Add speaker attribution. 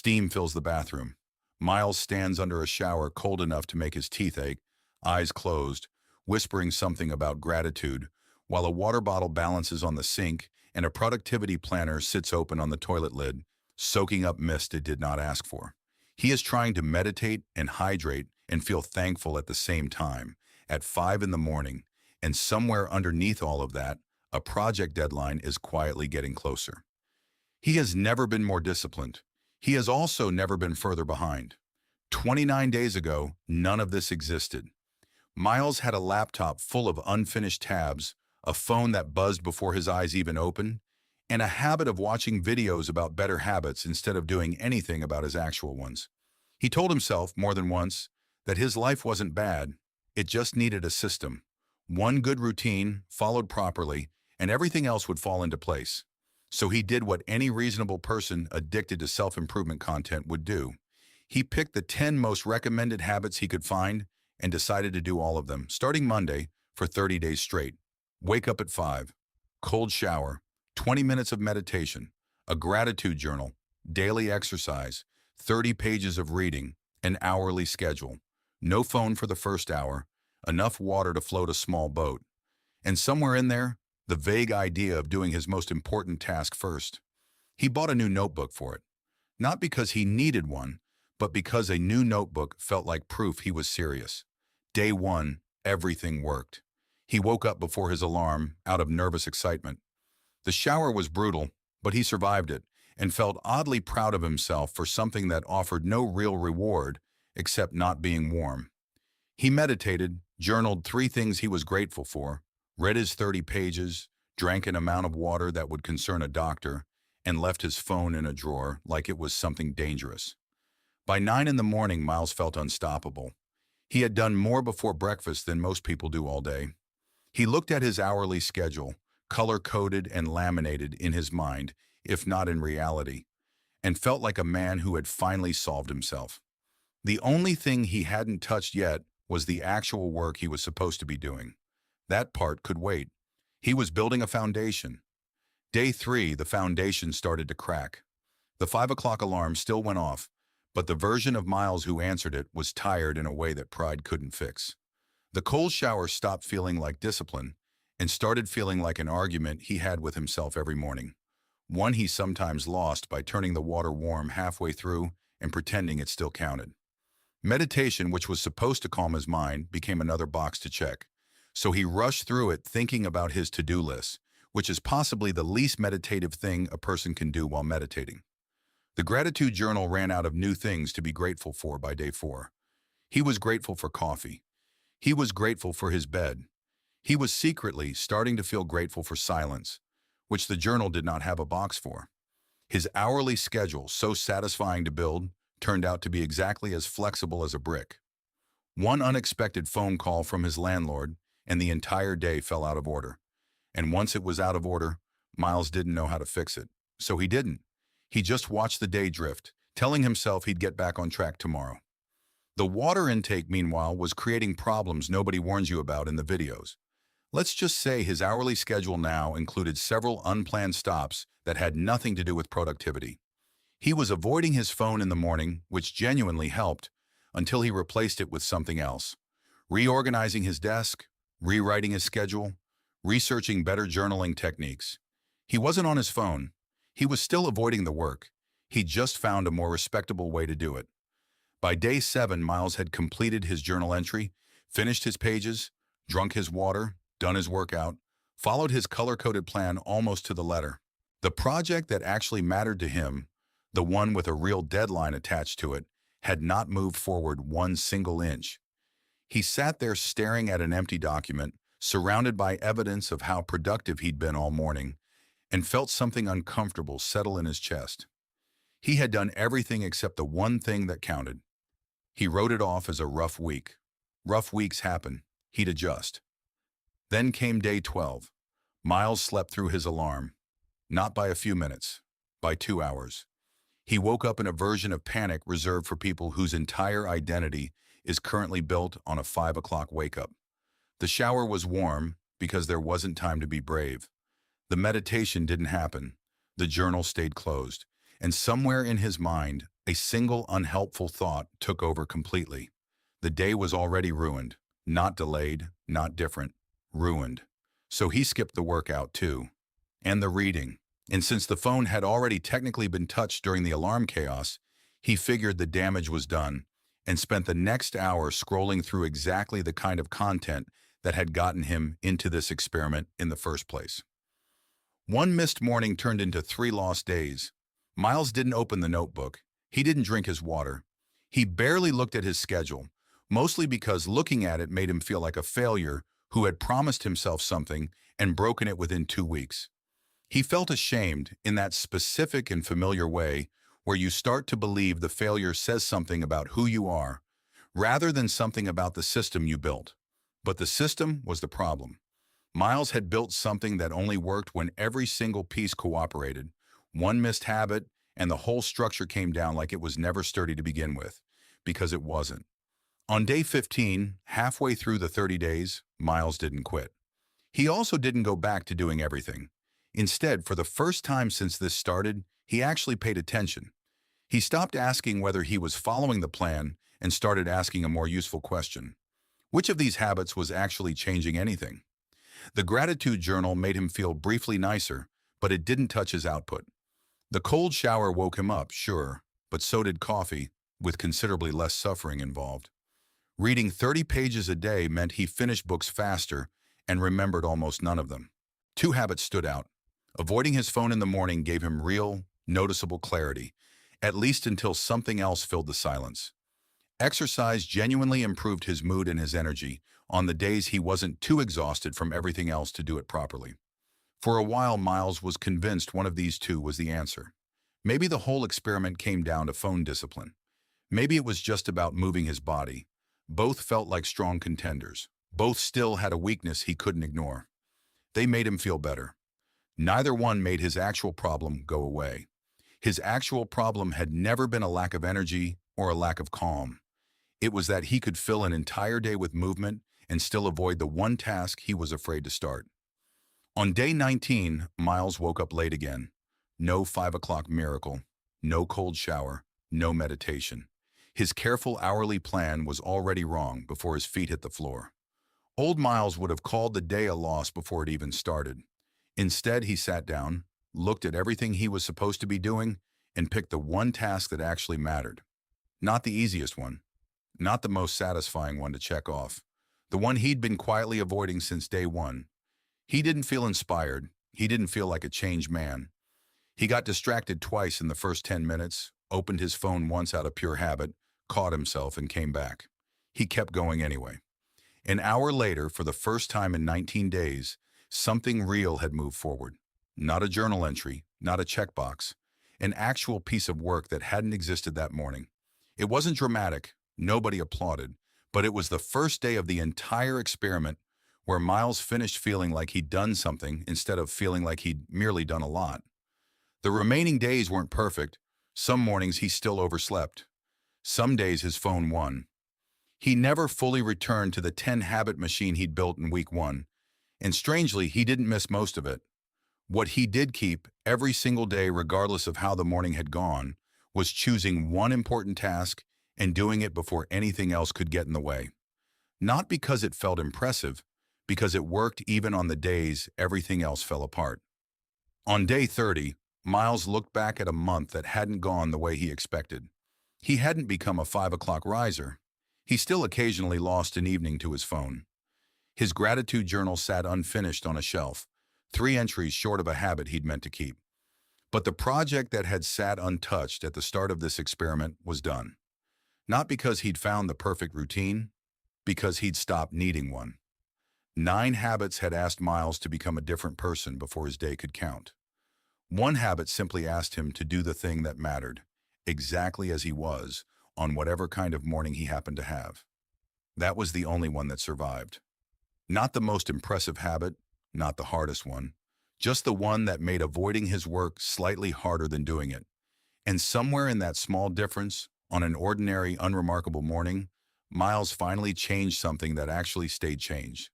Speaker 1: Steam fills the bathroom. Miles stands under a shower cold enough to make his teeth ache, eyes closed, whispering something about gratitude, while a water bottle balances on the sink and a productivity planner sits open on the toilet lid, soaking up mist it did not ask for. He is trying to meditate and hydrate and feel thankful at the same time, at 5 in the morning, and somewhere underneath all of that, a project deadline is quietly getting closer. He has never been more disciplined. He has also never been further behind. 29 days ago, none of this existed. Miles had a laptop full of unfinished tabs, a phone that buzzed before his eyes even opened, and a habit of watching videos about better habits instead of doing anything about his actual ones. He told himself more than once that his life wasn't bad, it just needed a system. One good routine, followed properly, and everything else would fall into place. So he did what any reasonable person addicted to self-improvement content would do. He picked the 10 most recommended habits he could find and decided to do all of them, starting Monday, for 30 days straight. Wake up at 5, cold shower, 20 minutes of meditation, a gratitude journal, daily exercise, 30 pages of reading, an hourly schedule, no phone for the first hour, enough water to float a small boat, and somewhere in there, the vague idea of doing his most important task first. He bought a new notebook for it, not because he needed one, but because a new notebook felt like proof he was serious. Day 1, everything worked. He woke up before his alarm, out of nervous excitement. The shower was brutal, but he survived it and felt oddly proud of himself for something that offered no real reward except not being warm. He meditated, journaled 3 things he was grateful for, read his 30 pages, drank an amount of water that would concern a doctor, and left his phone in a drawer like it was something dangerous. By 9 in the morning, Miles felt unstoppable. He had done more before breakfast than most people do all day. He looked at his hourly schedule, color-coded and laminated in his mind, if not in reality, and felt like a man who had finally solved himself. The only thing he hadn't touched yet was the actual work he was supposed to be doing. That part could wait. He was building a foundation. Day 3, the foundation started to crack. The 5 o'clock alarm still went off, but the version of Miles who answered it was tired in a way that pride couldn't fix. The cold shower stopped feeling like discipline and started feeling like an argument he had with himself every morning. One he sometimes lost by turning the water warm halfway through and pretending it still counted. Meditation, which was supposed to calm his mind, became another box to check. So he rushed through it thinking about his to-do list, which is possibly the least meditative thing a person can do while meditating. The gratitude journal ran out of new things to be grateful for by day 4. He was grateful for coffee. He was grateful for his bed. He was secretly starting to feel grateful for silence, which the journal did not have a box for. His hourly schedule, so satisfying to build, turned out to be exactly as flexible as a brick. One unexpected phone call from his landlord, and the entire day fell out of order. And once it was out of order, Miles didn't know how to fix it. So he didn't. He just watched the day drift, telling himself he'd get back on track tomorrow. The water intake, meanwhile, was creating problems nobody warns you about in the videos. Let's just say his hourly schedule now included several unplanned stops that had nothing to do with productivity. He was avoiding his phone in the morning, which genuinely helped, until he replaced it with something else. Reorganizing his desk, rewriting his schedule, researching better journaling techniques. He wasn't on his phone. He was still avoiding the work. He just found a more respectable way to do it. By day 7, Miles had completed his journal entry, finished his pages, drunk his water, done his workout, followed his color-coded plan almost to the letter. The project that actually mattered to him, the one with a real deadline attached to it, had not moved forward one single inch. He sat there staring at an empty document, surrounded by evidence of how productive he'd been all morning, and felt something uncomfortable settle in his chest. He had done everything except the one thing that counted. He wrote it off as a rough week. Rough weeks happen. He'd adjust. Then came day 12. Miles slept through his alarm. Not by a few minutes, by 2 hours. He woke up in a version of panic reserved for people whose entire identity is currently built on a 5 o'clock wake-up. The shower was warm because there wasn't time to be brave. The meditation didn't happen. The journal stayed closed. And somewhere in his mind, A single unhelpful thought took over completely. The day was already ruined. Not delayed, not different. Ruined. So he skipped the workout too. And the reading. And since the phone had already technically been touched during the alarm chaos, he figured the damage was done and spent the next hour scrolling through exactly the kind of content that had gotten him into this experiment in the first place. One missed morning turned into 3 lost days. Miles didn't open the notebook. He didn't drink his water. He barely looked at his schedule, mostly because looking at it made him feel like a failure who had promised himself something and broken it within 2 weeks. He felt ashamed in that specific and familiar way where you start to believe the failure says something about who you are, rather than something about the system you built. But the system was the problem. Miles had built something that only worked when every single piece cooperated. One missed habit, and the whole structure came down like it was never sturdy to begin with, because it wasn't. On day 15, halfway through the 30 days, Miles didn't quit. He also didn't go back to doing everything. Instead, for the first time since this started, he actually paid attention. He stopped asking whether he was following the plan and started asking a more useful question. Which of these habits was actually changing anything? The gratitude journal made him feel briefly nicer, but it didn't touch his output. The cold shower woke him up, sure, but so did coffee, with considerably less suffering involved. Reading 30 pages a day meant he finished books faster and remembered almost none of them. 2 habits stood out. Avoiding his phone in the morning gave him real, noticeable clarity, at least until something else filled the silence. Exercise genuinely improved his mood and his energy on the days he wasn't too exhausted from everything else to do it properly. For a while, Miles was convinced one of these two was the answer. Maybe the whole experiment came down to phone discipline. Maybe it was just about moving his body. Both felt like strong contenders. Both still had a weakness he couldn't ignore. They made him feel better. Neither one made his actual problem go away. His actual problem had never been a lack of energy or a lack of calm. It was that he could fill an entire day with movement and still avoid the one task he was afraid to start. On day 19, Miles woke up late again. No 5 o'clock miracle, no cold shower, no meditation. His careful hourly plan was already wrong before his feet hit the floor. Old Miles would have called the day a loss before it even started. Instead, he sat down, looked at everything he was supposed to be doing, and picked the one task that actually mattered. Not the easiest one, not the most satisfying one to check off, the one he'd been quietly avoiding since day one. He didn't feel inspired. He didn't feel like a changed man. He got distracted twice in the first 10 minutes, opened his phone once out of pure habit, caught himself, and came back. He kept going anyway. An hour later, for the first time in 19 days, something real had moved forward. Not a journal entry, not a checkbox, an actual piece of work that hadn't existed that morning. It wasn't dramatic, nobody applauded, but it was the first day of the entire experiment where Miles finished feeling like he'd done something instead of feeling like he'd merely done a lot. The remaining days weren't perfect. Some mornings he still overslept. Some days his phone won. He never fully returned to the 10-habit machine he'd built in week 1, and strangely, he didn't miss most of it. What he did keep every single day, regardless of how the morning had gone, was choosing one important task and doing it before anything else could get in the way. Not because it felt impressive, because it worked even on the days everything else fell apart. On day 30, Miles looked back at a month that hadn't gone the way he expected. He hadn't become a 5 o'clock riser. He still occasionally lost an evening to his phone. His gratitude journal sat unfinished on a shelf, 3 entries short of a habit he'd meant to keep. But the project that had sat untouched at the start of this experiment was done. Not because he'd found the perfect routine, because he'd stopped needing one. 9 habits had asked Miles to become a different person before his day could count. One habit simply asked him to do the thing that mattered, exactly as he was, on whatever kind of morning he happened to have. That was the only one that survived. Not the most impressive habit, not the hardest one, just the one that made avoiding his work slightly harder than doing it. And somewhere in that small difference, on an ordinary, unremarkable morning, Miles finally changed something that actually stayed changed.